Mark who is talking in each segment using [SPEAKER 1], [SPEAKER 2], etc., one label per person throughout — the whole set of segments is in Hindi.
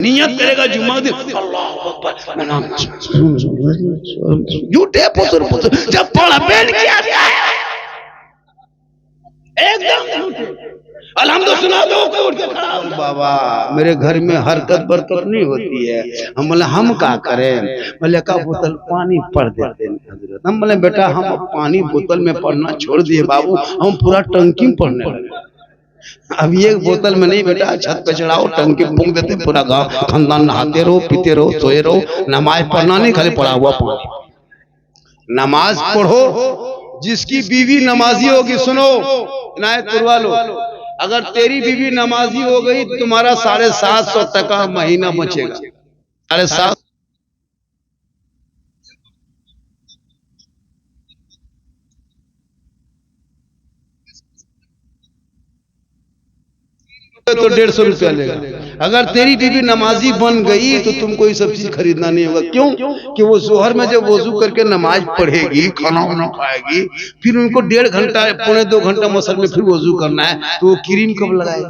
[SPEAKER 1] नियत करेगा जुम्मा दिन अल्लाह अकबर, झूठे पुसुर पुसुर जब पढ़ बैठ किया एकदम झूठे अलहम्दुलिल्लाह सुना दो कोई उठ के खड़ा हो। बाबा मेरे घर में हरकत बरकत नहीं होती है। हम बोले हम क्या करें? बोले का बोतल पानी पढ़ देते हैं हजरत। हम बोले बेटा हम पानी बोतल में पढ़ना छोड़ दिए बाबू, हम पूरा टंकी में पढ़ने लगे। अब ये बोतल में नहीं बेटा, छत पे चढ़ाओ टंकी फूंक देते, पूरा गांव खानदान नहाते रहो पीते रहो सोए रहो। नमाज पढ़ना नहीं, खाली पढ़ा हुआ पानी। नमाज पढ़ो, जिसकी बीवी नमाजी होगी, सुनो इनायतपुर वालों, अगर तेरी बीवी नमाजी हो गई तुम्हारा 750 टका महीना बचेगा। 750 तो 150 रुपया लेगा। अगर तेरी बीवी नमाजी बन गई तो तुमको ये सब चीज खरीदना नहीं होगा। क्यों? कि वो जोहर में जब वजू करके नमाज पढ़ेगी, खाना वाना खाएगी, फिर उनको 1.5 घंटा 1.25 घंटा मसल में फिर वजू करना है, तो वो क्रीम कब लगाएगी,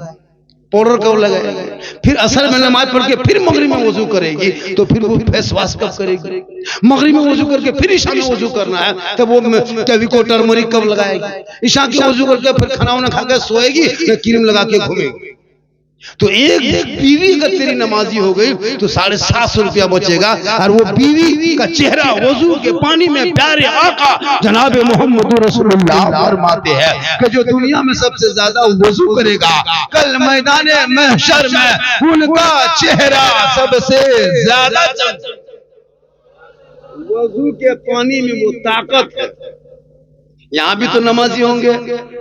[SPEAKER 1] पाउडर कब लगाएगी? फिर असर में नमाज पढ़ के फिर मगरिब में वजू करेगी, तो फिर वो फेस वॉश कब करेगी? मगरिब में वजू करके फिर ईशा में वजू करना है, तब वो कभी को टर्मरिक कब लगाएगी? ईशा के वजू करके फिर खाना वाना खा के सोएगी, क्रीम लगा के घूमेगी। तो एक बीवी अगर तेरी नमाजी हो गई तो 750 रुपया बचेगा। और वो बीवी का चेहरा वजू के पानी में प्यारे आका जनाब मोहम्मद रसूलुल्लाह फरमाते हैं कि जो दुनिया में सबसे ज्यादा वजू करेगा कल मैदान महशर में उनका चेहरा सबसे ज्यादा वजू के पानी में वो ताकत है। यहाँ भी तो नमाजी होंगे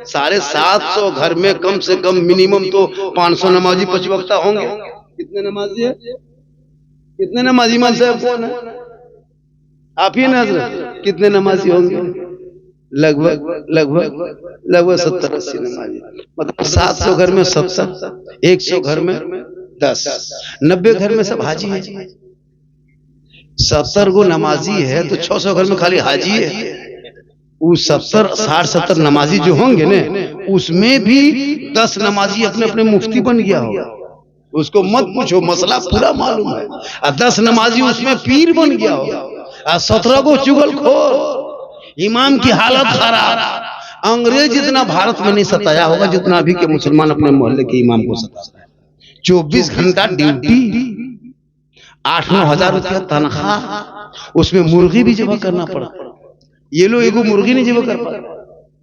[SPEAKER 1] 750 घर में कम से कम मिनिमम तो 500 नमाजी 5 वक्ता होंगे। कितने नमाजी है? कितने नमाजी? मान साहब कौन है? आप ही ना हजरत? कितने नमाजी होंगे? लगभग 70-80 नमाजी। मतलब 700 घर में 70, 100 घर में 10, 90 घर में सब हाजी है। 70 गो नमाजी है तो 600 घर में खाली हाजी है। उस 60-70 नमाजी जो होंगे ने, उसमें भी 10 नमाजी अपने अपने मुफ्ती बन गया होगा। उसको मत पूछो, मसला पूरा मालूम है। और 10 नमाजी उसमें पीर बन गया होगा। और 17 को चुगलखोर, इमाम की हालत खराब। अंग्रेज जितना भारत में नहीं सताया होगा जितना अभी के मुसलमान अपने मोहल्ले के इमाम को सताता है। 24 घंटा ड्यूटी, 8-9 हजार रुपया तनख्वाह, उसमें मुर्गी भी जमा करना पड़ता। ये लोग एगो मुर्गी नहीं जीव कर पाते।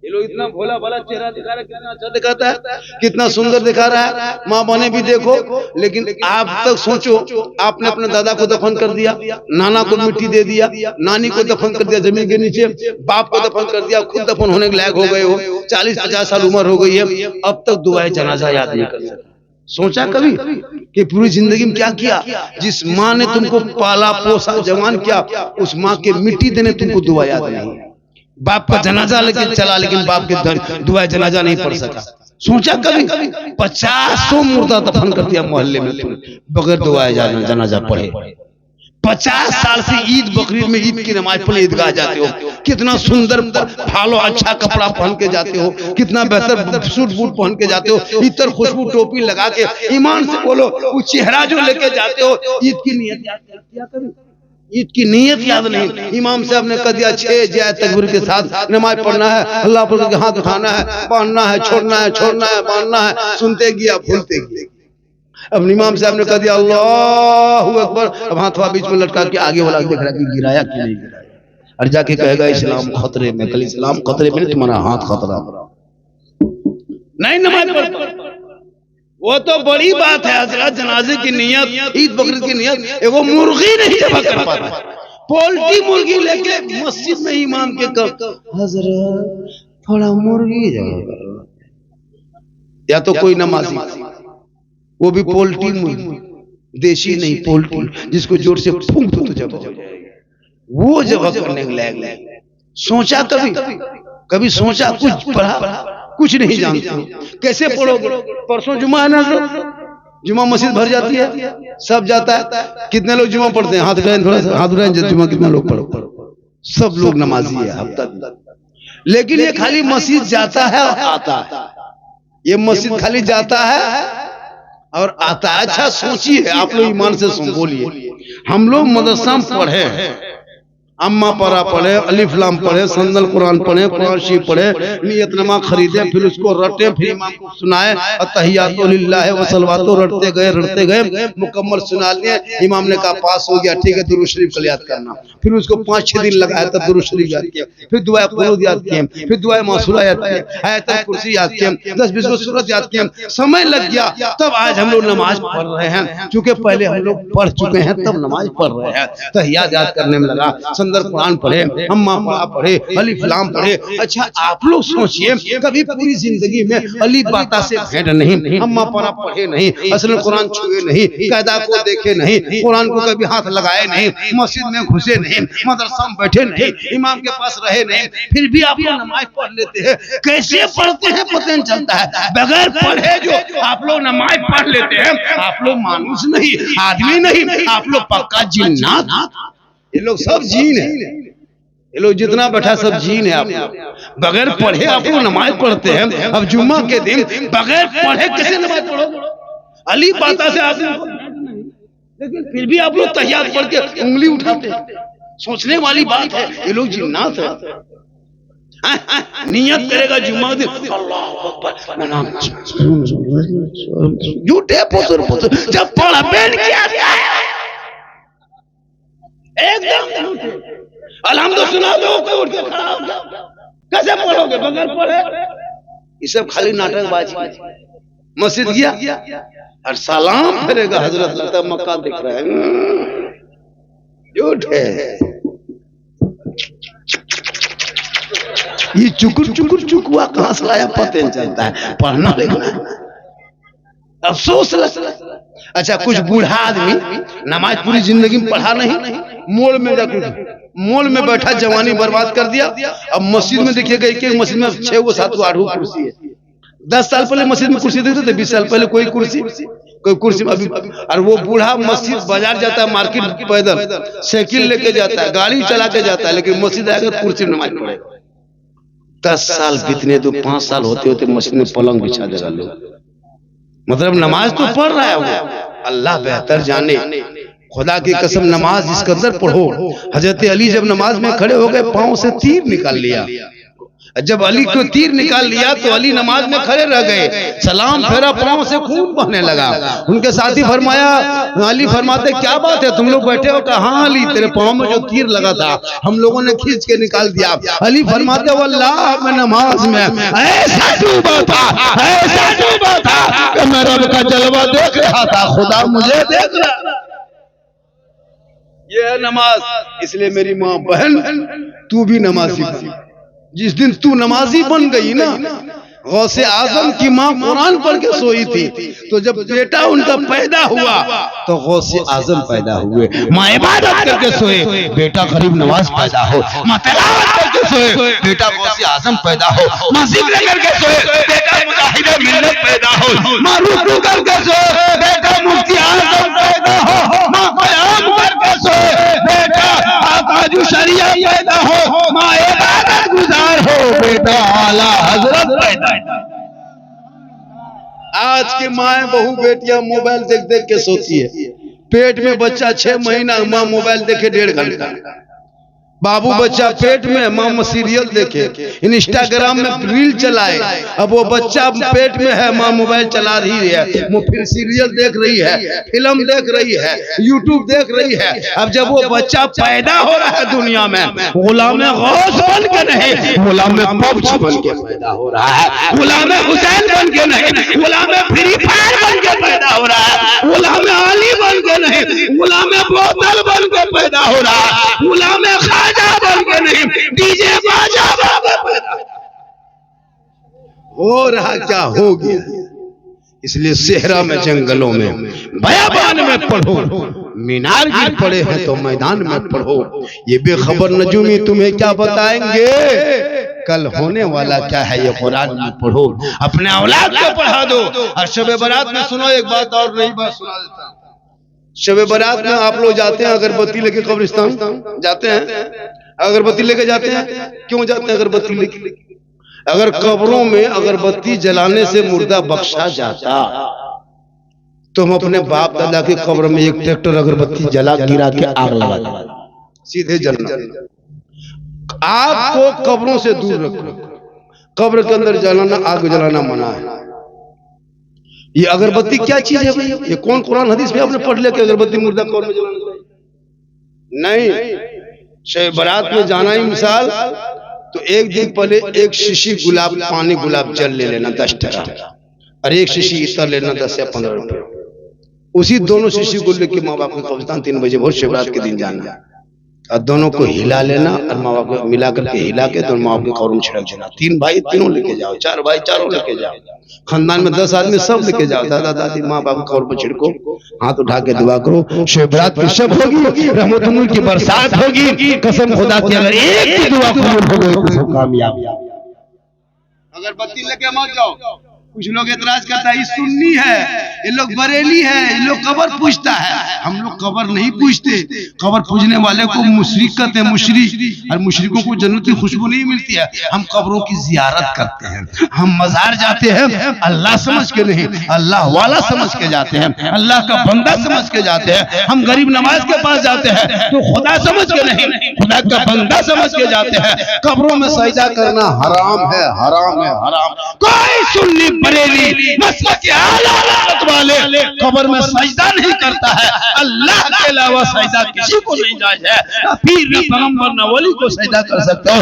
[SPEAKER 1] ये लोग इतना भोला भाला चेहरा दिखा रहा है, कितना अच्छा दिखाता है, कितना सुंदर दिखा रहा है, माँ बने भी देखो। लेकिन आप तक सोचो, आपने अपने दादा को दफन कर दिया, नाना को मिट्टी दे दिया, नानी को दफन कर दिया जमीन के नीचे, बाप को दफन कर दिया, खुद दफन होने के लायक हो गए हो, 40-50 साल उम्र हो गई है, अब तक दुआए जनाजा याद नहीं कर सकते। सोचा कभी कि पूरी जिंदगी में क्या किया? जिस माँ ने तुमको पाला पोसा जवान किया, उस माँ के मिट्टी देने तुमको दुआ याद नहीं। बाप का जनाजा लेके चला, लेकिन बाप के दुआ जनाजा नहीं पढ़ सका। सोचा कभी? 50 मुर्दा दफन कर दिया मोहल्ले में बगैर दुआ जनाजा पढ़े। 50 साल से ईद बकरीद में ईद की नमाज पढ़ने ईदगाह जाते हो, कितना सुंदर फालो अच्छा कपड़ा पहन के जाते हो, कितना बेहतर सूट बूट पहन के जाते हो, इतर खुशबू टोपी लगा के। ईमान से बोलो, वो चेहरा जो लेके जाते हो, ईद की नियत याद किया कभी? ईद की नियत याद नहीं। इमाम साहब ने कह दिया 6 जय तकबीर के साथ नमाज पढ़ना है, अल्लाह पर हाथ उठाना है, बांधना है, छोड़ना है, छोड़ना है, बांधना है, सुनते गया भूलते गया। अब इमाम साहब ने कह दिया अल्लाहू अकबर, अब हाथवा बीच में लटका के आगे वाला देख रहा कि गिराया कि नहीं गिराया, और जाके कहेगा इस्लाम खतरे में। कल इस्लाम खतरे में, तुम्हारा हाथ खतरा नहीं। नमाज पढ़ वो तो बड़ी बात है हजरत। जनाजे की नियत, ईद बकरीद की नियत, एगो मुर्गी नहीं जमा कर पाता, पोल्ट्री मुर्गी लेके मस्जिद में इमाम के हजरत थोड़ा मुर्गी जमा करो, या तो कोई नमाजी, वो भी पोल्ट्री मुर्गी, देशी नहीं पोल्ट्री, जिसको जोर से फूंक दो तो जब हो जाएगा, वो जब करने के लायक। सोचा कभी सोचा? कुछ पढ़ा? कुछ नहीं जानते हो, कैसे पढ़ोगे? परसों जुमा है ना, जुमा मस्जिद भर जाती है, सब जाता है। कितने लोग जुमा पढ़ते हैं? हाथ उठाएं, थोड़ा सा हाथ उठाएं। जुमा कितना लोग पढ़ो? सब लोग नमाजी है हफ्ता दिन। लेकिन ये खाली मस्जिद जाता है और आता है। ये मस्जिद खाली जाता है और आता है। अच्छा सोचिए, आप लोग ईमान से सुन बोलिए, हम लोग मदरसा में पढ़े, अम्मा परा पढ़े, अलिफ लाम पढ़े, संदल कुरान पढ़े, कुरान शरीफ पढ़े, नियतनमा खरीदे, फिर उसको रटे, फिर इमाम को सुनाए, अत्तहियातु लिल्लाह व सलवातो रटते गए, मुकम्मल सुना लिए। इमाम ने कहा पास हो गया, ठीक है, दुरूद शरीफ कल याद करना। फिर उसको 5-6 दिन लगाया, तब दुरूद शरीफ याद किया, फिर दुआ कुनूत याद किए, फिर दुआ मासूरा याद किए, आयतुल कुर्सी याद किए, 10-20 सूरत याद किए, समय लग गया। तब आज हम लोग नमाज पढ़ रहे हैं, क्योंकि पहले हम लोग पढ़ चुके हैं, तब नमाज पढ़ रहे हैं। तहियात याद करने में लगा, अंदर कुरान पढ़े, अम्मा पढ़ा पढ़े, अलिफ लाम पढ़े। अच्छा आप लोग सोचिए, कभी पूरी जिंदगी में अली बाता से भेंट नहीं, अम्मा पढ़ा पढ़े नहीं, असल कुरान छुए नहीं, कायदा को देखे नहीं, कुरान को कभी हाथ लगाए नहीं, मस्जिद में घुसे नहीं, मदरसा में बैठे नहीं, इमाम के पास रहे नहीं, फिर भी आप लोग नमाज पढ़ लेते हैं। कैसे पढ़ते हैं पता नहीं चलता है। बगैर पढ़े जो आप लोग नमाज पढ़ लेते हैं, आप लोग मानुस नहीं, आदमी नहीं, आप लोग पक्का जिन्नात। ये लोग सब जीन है, ये लोग जितना बैठा सब जीन है। आप बगैर पढ़े आप लोग नमाज पढ़ते हैं। अब जुम्मा के दिन बगैर पढ़े कैसे नमाज पढ़ोगे? अली बाता से आप लेकिन फिर भी आप लोग तहियात पढ़ के उंगली उठाते हैं। सोचने वाली बात है, ये लोग जिन्नात है। नियत करेगा जुम्मा दिन, अल्लाह अकबर, झूठे पुसुर जब पढ़ा बैठ गया एकदम अलहम्दुलिल्लाह सुना दो, कोई उठ के खड़ा हो गया, कैसे पढ़ोगे बगैर पढ़े? ये सब खाली नाटकबाजी। मस्जिद गया और सलाम फेरेगा, हजरत लगता मक्का दिख रहा है, झूठे। ये चुकुर चुकुर चुकुआ कहां से लाया पता नहीं चलता है, पढ़ना लिखना अफसोस लगता। अच्छा कुछ बूढ़ा आदमी नमाज पूरी जिंदगी में पढ़ा नहीं, मोड़ में मोड़ में बैठा जवानी बर्बाद कर दिया। अब मस्जिद में देखिएगा, एक मस्जिद में 6-7 8 कुर्सी है। 10 साल पहले मस्जिद में कुर्सी देते थे, 20 साल पहले कोई कुर्सी अभी। और वो बूढ़ा मस्जिद बाजार जाता है, मार्केट पैदल साइकिल लेके जाता है, गाड़ी चला के जाता है, लेकिन मस्जिद आएगा कुर्सी में नमाज पढ़ेगा। 10 साल बीतने तो 5 साल होते होते मस्जिद में पलंग बिछा देगा लोग। मतलब नमाज तो पढ़ रहा है वो, अल्लाह बेहतर जाने। खुदा की कसम नमाज इस कदर पढ़ो। हजरत अली जब नमाज में खड़े हो गए, पांव से तीर निकाल लिया। जब अली को तीर निकाल लिया तो अली नमाज में खड़े रह गए, सलाम फेरा, पांव से खून बहने लगा। उनके साथी फरमाया, अली फरमाते क्या बात है तुम लोग बैठे हो? कहा हाँ अली, तेरे पांव में जो तीर लगा था हम लोगों ने खींच के निकाल दिया। अली फरमाते वल्लाह मैं नमाज में ऐसा डूबा था कि मैं रब का जलवा देख रहा था, खुदा मुझे देख रहा। ये है नमाज। इसलिए मेरी माँ बहन, तू भी नमाजी बन। जिस दिन तू नमाजी बन गई ना, गौसे आजम की माँ कुरान पढ़ के सोई थी, तो जब बेटा उनका पैदा हुआ तो गौसे आजम पैदा हुए। माँ इबादत करके सोए, बेटा गरीब नवाज पैदा हो। माँ तिलावत करके सोए, बेटा गौसे आजम पैदा हो। माँ जिक्र करके सोए, बेटा मुजाहिद मिल्लत पैदा हो। माँ रुकू करके सोए, बेटा मुफ्ती आजम पैदा हो। माँ क़याम करके सोए, बेटा आकाजु शरिया पैदा हो। माँ इबादत गुजार हो, बेटा आला हजरत पैदा। आज की माए बहू बेटियां मोबाइल देख देख के सोती है। पेट में बच्चा 6 महीना, माँ मोबाइल देखे 1.5 घंटा। बाबू बच्चा पेट में, माँ सीरियल देखे, इंस्टाग्राम में रील चलाए। अब वो बच्चा पेट में है, माँ मोबाइल चला रही है, वो फिर सीरियल देख रही है, फिल्म देख रही है, यूट्यूब देख रही है। अब जब वो बच्चा पैदा हो रहा है दुनिया में, गुलाम गौस बन के नहीं, गुलाम पब्स बन के पैदा हो रहा है। गुलाम हुसैन बन के नहीं, गुलाम फ्री फायर बन के पैदा हो रहा है। गुलाम अली बन के नहीं, गुलाम बोतल बन के पैदा हो रहा है। गुलाम बन के नहीं, डीजे बाजा हो रहा, क्या हो गया। इसलिए सेहरा में, जंगलों में, बयाबान में पढ़ो, मीनार गिर पड़े हैं तो मैदान में पढ़ो। ये बेखबर नजूमी तुम्हें क्या बताएंगे, कल होने वाला क्या है ये कुरान में पढ़ो। अपने औलाद को पढ़ा दो। और शब बारात में सुनो एक बात और, नई बात सुना देता हूं। शब बारात में आप लोग जाते हैं अगरबत्ती लेके, कब्रिस्तान जाते हैं, अगरबत्ती लेके जाते हैं। क्यों जाते हैं अगरबत्ती लेके? अगर कब्रों में अगरबत्ती जलाने से मुर्दा बख्शा जाता तुम अपने बाप दादा की कब्र में एक ट्रैक्टर अगरबत्ती जला गिरा के आग लगा दो, सीधे जलना। आपको कब्रों से दूर रखो, कब्र के अंदर जलाना, आग जलाना मना है। ये अगरबत्ती क्या चीज है भाई? ये कौन कुरान हदीस में आपने पढ़ लिया कि अगरबत्ती मुर्दा कब्र में जलाना चाहिए? नहीं, शब बारात में जाना ही मिसाल, तो एक दिन पहले एक शीशी गुलाब पानी गुलाब जल ले लेना 10 टका, और एक शीशी इतर लेना 10 या 15 रुपये। उसी दोनों शीशी को लेके माँ बाप के कब्रिस्तान 3 बजे भोर शिव रात के दिन जाना, और दोनों को हिला लेना, और माँ बाप को मिला करके हिला के दोनों माँ बाप के कब्र में छिड़क देना। 3 भाई तीनों लेके जाओ, 4 भाई चारों लेके जाओ, खानदान में 10 आदमी सब लेके जाओ, दादा दादी माँ बाप के कब्र पर छिड़को, हाथ उठा के दुआ करो, शिव रात की शब होगी, रहमतुल्लाह की बरसात होगी, कसम खुदा की अगर एक की दुआ कबूल हो गई तो कामयाब। अगरबत्ती लेके मत जाओ। कुछ लोग एतराज करता है ये सुन्नी है, ये लोग बरेली है, ये लोग कब्र पूजता है। हम लोग कब्र नहीं पूजते, कब्र पूजने वाले को मुशरिक कहते हैं, मुशरिक, और मुशरिकों को जन्नत की खुशबू नहीं मिलती है। हम कब्रों की जियारत करते हैं, हम मजार जाते हैं अल्लाह समझ के नहीं, अल्लाह वाला समझ के जाते हैं, अल्लाह का बंदा समझ के जाते हैं। हम गरीब नवाज के पास जाते हैं तो खुदा समझ के नहीं, खुदा का बंदा समझ के जाते हैं। कब्रों में सजदा करना हराम है, हराम है, हराम। कोई सुन्नी बरेली मसलक के आला वाले कब्र में सजदा नहीं करता है, अल्लाह के अलावा सजदा किसी को नहीं जायज है। ना पीर, ना पैगंबर, ना वली को सजदा कर सकते हो,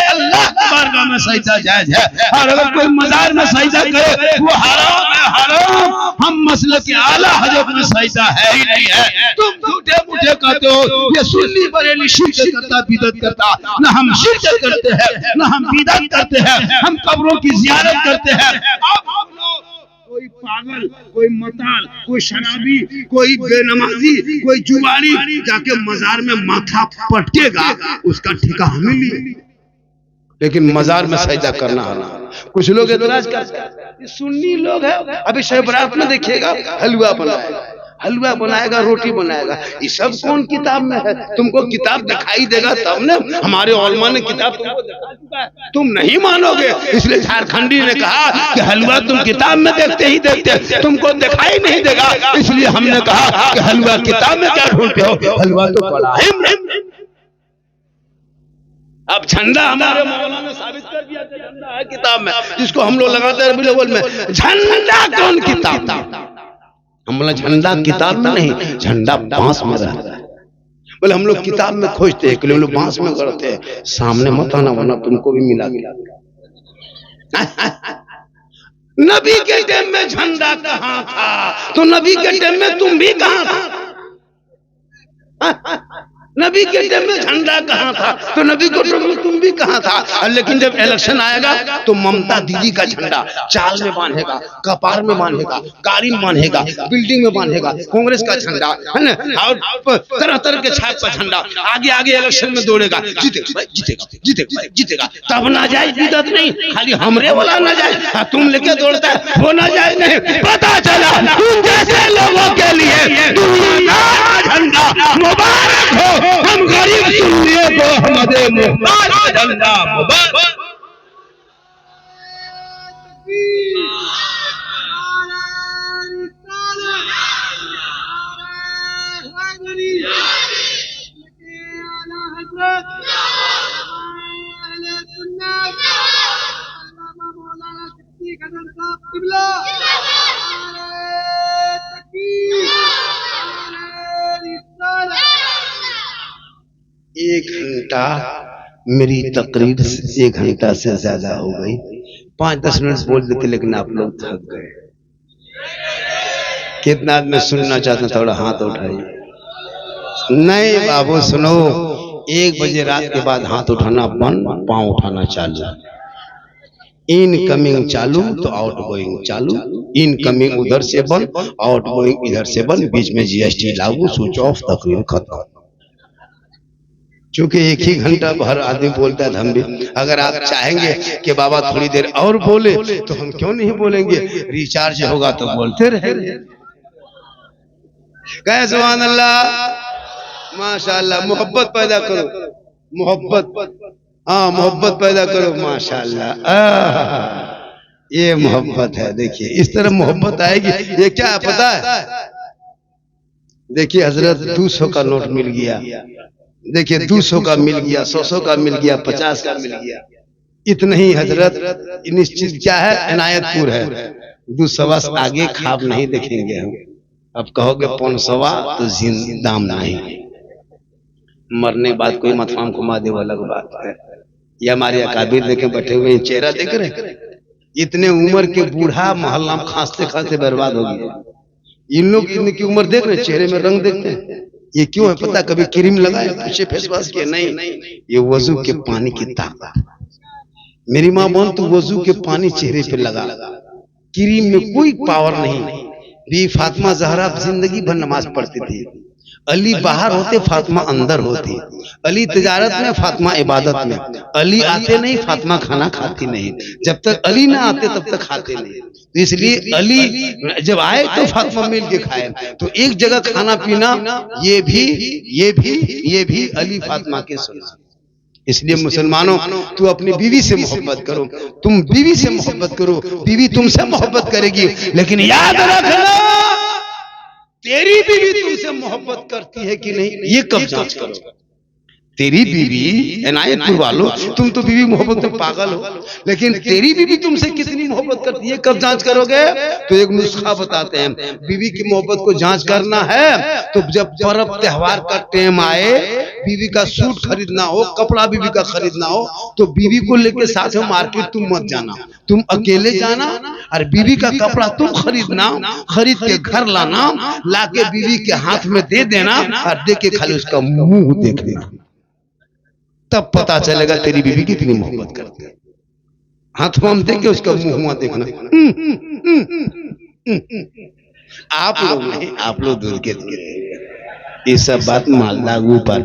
[SPEAKER 1] अल्लाह की बारगाह में सजदा जायज है। और अगर कोई मजार में सजदा करे वो हराम है, हराम। हम मसलक के आला हजरत में सजदा है ही नहीं है। तुम झूठे मूठे कहते हो ये सुन्नी बरेली शिरक करता, बिदअत करता। ना हम शिरक करते हैं, ना हम बिदअत करते हैं, हम कब्रों की जियारत करते हैं। कोई पागल, कोई मताल, कोई शराबी, कोई बेनमाजी, कोई जुआरी जाके मजार में माथा पटकेगा, उसका ठिका हमें लिए, लेकिन मजार में सजदा करना है। कुछ लोग एतराज करते हैं सुन्नी लोग है, अभी शब बारात में देखिएगा हलवा बनाएगा, हलवा बनाएगा, रोटी बनाएगा। ये सब कौन किताब में है? तुमको किताब दिखाई देगा तब ना। हमारे उलमा ने किताब तुमको दिखा चुका है, तुम नहीं मानोगे। इसलिए झारखंडी ने कहा कि हलवा तुम किताब में देखते ही देखते, तुमको दिखाई नहीं देगा। इसलिए हमने कहा कि हलवा किताब में क्या ढूंढते हो, हलवा तो कड़ाही में। अब झंडा हमारे मौलाना ने साबित कर दिया कि झंडा है किताब में, जिसको हम लोग लगाते हैं रबीउल अव्वल में। झंडा कौन किताब? हम बोला झंडा किताब में नहीं, झंडा बांस में रहता है। बोले हम लोग किताब में खोजते हैं, हम लोग बांस में करते हैं। सामने मत आना वरना तुमको भी मिला। नबी के टाइम में झंडा कहाँ था? तो नबी के टाइम में तुम भी कहाँ था? नबी के टाइम में झंडा कहाँ था? तो नबी के टाइम में तुम भी कहाँ था? लेकिन जब इलेक्शन आएगा तो ममता दीदी का झंडा चाल में बांधेगा, कपार में बांधेगा, गाड़ी में बांधेगा, बिल्डिंग में बांधेगा, कांग्रेस का झंडा है ना, और तरह तरह के छाप का झंडा आगे आगे इलेक्शन में दौड़ेगा। जीतेगा, जीतेगा, जीतेगा, जीतेगा। तब ना जाए बिदअत नहीं, खाली हमरे वाला ना जाए, तुम लेके दौड़ता है वो ना जाए नहीं। पता चला तुम जैसे लोगों के लिए दुनिया का झंडा मुबारक हो, हम गरीब सुन्नियों को हमारे मुहताज का झंडा मुबारक। एक घंटा मेरी तकरीर 1 घंटा से ज्यादा हो गई। 5-10 मिनट बोल देते, लेकिन आप लोग थक गए। कितना आदमी सुनना चाहते हैं? थोड़ा हाथ उठाइए। नहीं बाबू सुनो, 1 बजे रात के बाद हाथ उठाना बंद, पांव उठाना चालू। इनकमिंग चालू तो आउट गोइंग चालू, इनकमिंग उधर से बंद, आउट गोइंग इधर से बंद, बीच में जीएसटी लागू, स्विच ऑफ, तकरीर खत्म। क्योंकि 1 ही घंटा हर आदमी बोलता है, हम भी अगर आप चाहेंगे कि बाबा थोड़ी देर और बोले तो हम क्यों नहीं बोलेंगे। रिचार्ज होगा तो बोलते रहेंगे। कहे सुभान अल्लाह, माशाअल्लाह। मोहब्बत पैदा करो, मोहब्बत, हाँ मोहब्बत पैदा करो, माशाअल्लाह। ये मोहब्बत है। देखिए इस तरह मोहब्बत आएगी। ये क्या है पता है? देखिए हजरत 200 का नोट मिल गया, देखिए 200 का मिल गया, 100 का मिल गया, 50 का मिल गया, इतना ही हजरत निश्चित क्या है, इनायतपुर है। 200 आगे खाब नहीं देखेंगे हम। अब कहोगे 500 तो दाम नहीं, मरने बाद कोई मतफाम घुमा दे वो अलग बात है। ये हमारे अकाबिर देखे बैठे हुए चेहरा देख रहे, इतने उम्र के बूढ़ा मोहल्ला में खांसते खांसते बर्बाद हो गया। इन लोग इनकी उम्र देख रहे, चेहरे में रंग देखते हैं। ये क्यों है पता? कभी क्रीम लगाए, पीछे फेस वॉश किया? नहीं, ये वजू के पानी की ताकत। मेरी माँ बहन तो वजू के पानी चेहरे पे लगा, क्रीम में कोई पावर नहीं। भी फातिमा ज़हरा जिंदगी भर नमाज पढ़ती थी। अली बाहर होते, फातिमा अंदर होती। अली तिजारत में, फातिमा इबादत में। अली आते नहीं, फातिमा खाना खाती नहीं। जब तक अली ना आते तब तक खाते नहीं। तो इसलिए अली जब आए तो फातिमा मिल के खाए। तो एक जगह खाना पीना, ये भी अली फातिमा के सुना। इसलिए मुसलमानों, तू अपनी बीवी से मोहब्बत करो, तुम बीवी से मोहब्बत करो, बीवी तुमसे मोहब्बत करेगी। लेकिन याद रखना, तेरी बीवी तुमसे मोहब्बत करती है कि नहीं, ये कब जांच करो। तेरी बीवी, इनायतपुर वालों, तुम तो बीवी मोहब्बत में पागल हो, लेकिन तेरी बीवी तुमसे कितनी मोहब्बत करती है, कब जांच करोगे? तो एक नुस्खा बताते हैं। बीवी की मोहब्बत को जांच करना है तो जब पर्व त्योहार का टाइम आए, बीवी का सूट खरीदना हो, कपड़ा बीवी का खरीदना हो, तो बीवी को लेके साथ में मार्केट तुम मत जाना, तुम अकेले जाना और बीवी का कपड़ा तुम खरीदना, खरीद के घर लाना, लाके बीवी के हाथ में दे देना और दे के खाली उसका मुंह देख देना, तब पता चलेगा तेरी बीवी कितनी मोहब्बत करती है। हाथ में देख के उसका मुंह देखना। आप लोग नहीं, आप लोग दूर के दूर, ये सब बात मालदा ऊपर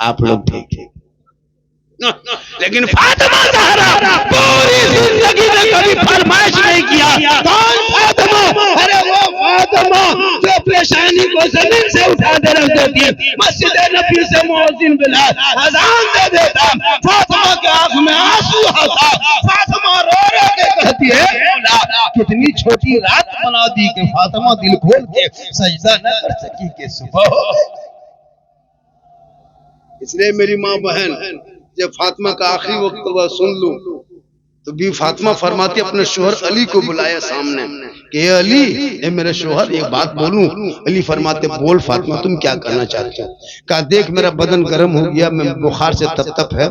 [SPEAKER 1] आप लोग ठीक है। लेकिन फातिमा ज़हरा पूरी जिंदगी में कभी फरमाइश नहीं किया। कौन फातिमा? अरे वो फातिमा जो परेशानी को जमीन से उठा दे रख देती है, मस्जिद नबी से मुअज्जिन बिलाल अजान दे देता, फातिमा के आंख में आंसू आता, फातिमा रो रो के कहती है, मौला कितनी छोटी रात बना दी कि फातिमा दिल खोल के सजदा न कर सकी के सुबह। इसलिए मेरी माँ बहन, जब फातिमा का आखिरी वक्त सुन लूं तो भी फातिमा फरमाती अपने शोहर अली को बुलाया सामने कि अली, ये मेरे शोहर एक बात बोलूं? अली फरमाते बोल फातिमा, तुम क्या करना चाहते हो? कहा देख मेरा बदन गर्म हो गया, मैं बुखार से तप है,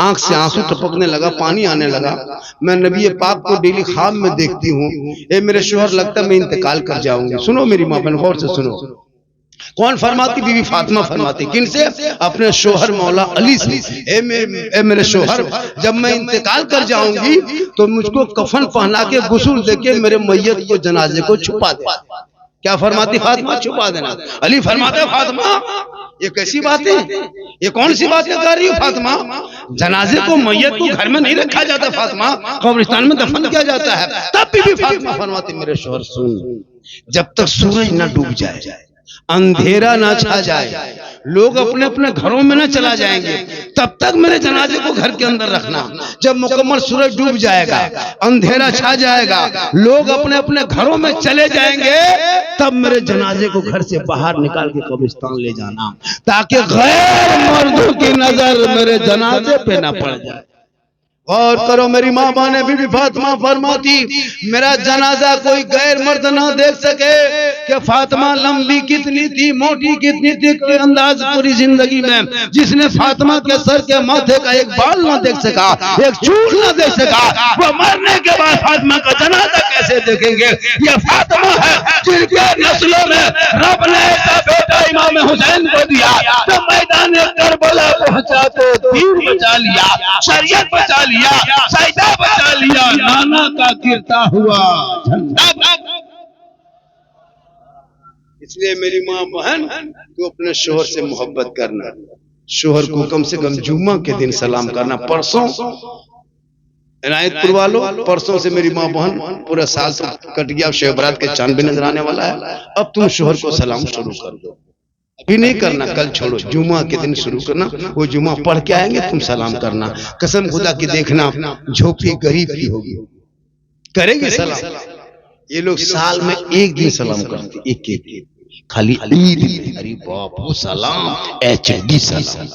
[SPEAKER 1] आंख से आंसू टपकने लगा, पानी आने लगा, मैं नबी पाक को डेली ख्वाब में देखती हूँ। ये मेरे शोहर लगता मैं इंतकाल कर जाऊंगी। सुनो मेरी माँ बहन, गौर से सुनो। कौन फरमाती? बीवी फातिमा फरमाती। किनसे? अपने शोहर मौला अली से। ए मेरे शोहर, जब मैं इंतकाल कर जाऊंगी तो मुझको कफन पहना के गुस्ल देके मेरे मैयत को, जनाजे को छुपा दे। क्या फरमाती फातिमा? छुपा देना। अली फरमाते फातिमा ये कैसी बात है, ये कौन सी बात कर रही हो फातिमा? जनाजे को, मैयत को घर में नहीं रखा जाता फातिमा, कब्रिस्तान में दफन किया जाता है। तब भी फातिमा फरमाती मेरे शोहर सुन, जब तक सूरज न डूब जाए, अंधेरा ना छा जाए, लोग अपने अपने घरों में ना चला जाएंगे, तब तक मेरे जनाजे को घर के अंदर रखना। जब मुकम्मल सूरज डूब जाएगा, अंधेरा छा जाएगा, लोग अपने अपने घरों में चले जाएंगे, तब मेरे जनाजे को घर से बाहर निकाल के कब्रिस्तान ले जाना, ताकि गैर मर्दों की नजर मेरे जनाजे पे ना पड़ जाए। और करो मेरी माँ बहने, बीबी फातिमा फरमाती मेरा जनाजा कोई गैर मर्द ना देख सके कि फातिमा लंबी कितनी थी, मोटी कितनी थी, कोई अंदाज पूरी जिंदगी में जिसने फातिमा के सर के माथे का एक बाल ना देख सका, एक चूल ना देख सका, वो मरने के बाद फातिमा का जनाजा कैसे देखेंगे? ये फातिमा है जिनके नस्लों में रब ने ऐसा बेटा इमाम हुसैन को दिया तो मैदान करबला पहुंचा तो दीन बचा लिया, शरीयत बचा लिया, सजदा बचा लिया, नाना का गिरता हुआ झंडा। इसलिए मेरी माँ बहन, तू अपने शोहर से मोहब्बत करना, शोहर को कम से कम जुम्मा के दिन सलाम करना। परसों इनायतपुर वालों, परसों से मेरी माँ बहन पूरा साल तो कट गया, शब बरात के चांद भी नजर आने वाला है। अब तुम शोहर को सलाम शुरू कर दो, अभी नहीं करना, कल छोड़ो, जुमा के दिन शुरू करना। वो जुमा पढ़ के आएंगे, तुम सलाम करना। कसम खुदा की देखना, झोपड़ी गरीब की होगी, करेंगे सलाम। ये लोग साल में एक दिन सलाम करते, एक दिन खाली ईद में। अरे बाप वो सलाम एचडी सलाम,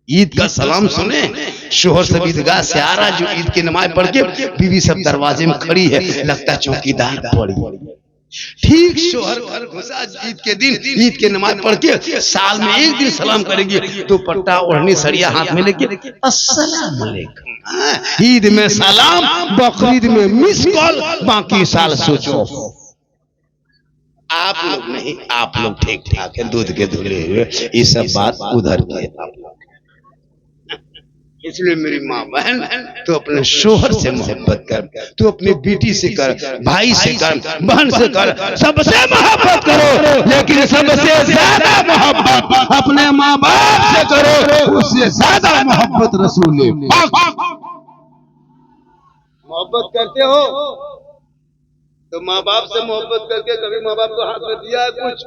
[SPEAKER 1] ईद का सलाम सुने। शोहर सब ईदगाह से आ रहा, जो ईद की नमाज पढ़ के बीवी सब दरवाजे में खड़ी है, लगता चौकीदार पड़ी। ठीक शोहर घर घुसा ईद के दिन, ईद की नमाज पढ़ के साल में एक दिन सलाम करेंगे, तो पट्टा ओढ़नी सरिया हाथ में लेके अस्सलाम वालेकुम। ईद में सलाम, बकरीद में मिस कॉल, बाकी साल सोचो। आप लोग नहीं, आप लोग ठीक ठाक है, दूध के धुले हुए, ये सब बात उधर की है। इसलिए मेरी माँ बहन, तो अपने शोहर से मोहब्बत कर, तू अपनी बेटी से कर, भाई से कर, बहन से कर, सबसे मोहब्बत करो, लेकिन सबसे ज्यादा मोहब्बत अपने माँ बाप से करो, उससे ज्यादा मोहब्बत रसूल। मोहब्बत करते हो तो माँ बाप से मोहब्बत करके कभी माँ बाप को हाथ में दिया है कुछ?